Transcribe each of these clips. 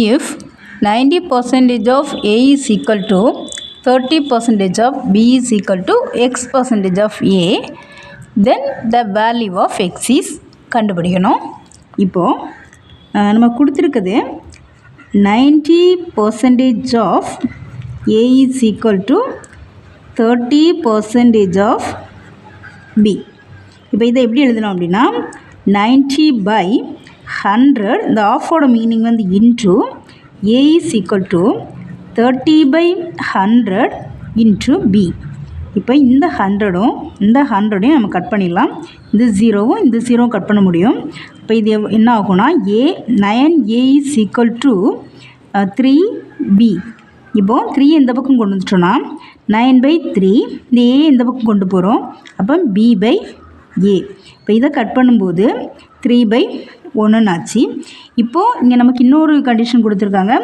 if 90% of A is equal to 30% of B is equal to X percentage of A, then the value of X is கண்டுபிடிக்கணும். இப்போது நம்ம கொடுத்துருக்குது 90% of A is equal to 30% of B. இப்போ இதை எப்படி எழுதணும் அப்படின்னா 90/100, இந்த ஆஃபோட மீனிங் வந்து into A is equal to 30/100 into B. இப்போ இந்த 100ம் இந்த 100யும் நம்ம கட் பண்ணிடலாம். இந்த 0வும் இந்த 0வும் கட் பண்ண முடியும். இப்போ இது என்ன ஆகும்னா 9A is equal to 3B. இப்போது 3 இந்த பக்கம் கொண்டு வந்துட்டோன்னா 9/3, இந்த A இந்த பக்கம் கொண்டு போகிறோம். அப்போ B/A. இப்போ இதை கட் பண்ணும்போது 3/1 ஆச்சு. இப்போது இங்கே நமக்கு இன்னொரு கண்டிஷன் கொடுத்துருக்காங்க,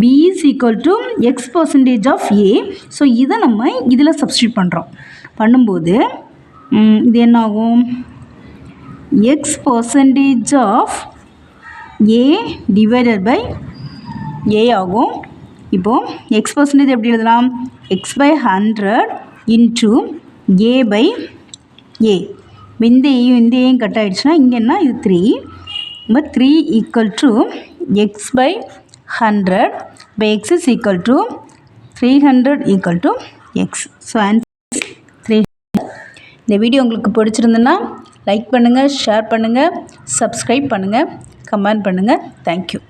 B is equal to X percentage of A. So இதை நம்ம இதில் சப்ஸ்டியூட் பண்ணுறோம். பண்ணும்போது இது என்ன ஆகும், X percentage of A divided by A ஆகும். இப்போது X percentage எப்படி எழுதலாம், X/100 இன்ட்டு A/A. இந்த ஏயும் இந்த ஏயும் கட் ஆகிடுச்சுன்னா இங்கே என்ன, இது 3. இப்போ 3 ஈக்குவல் டு X/100. இப்போ X is equal to 300 equal to X. So answer 300. இந்த வீடியோ உங்களுக்கு பிடிச்சிருந்துன்னா லைக் பண்ணுங்கள், ஷேர் பண்ணுங்கள், சப்ஸ்கிரைப் பண்ணுங்கள், கமெண்ட் பண்ணுங்கள். தேங்க்யூ.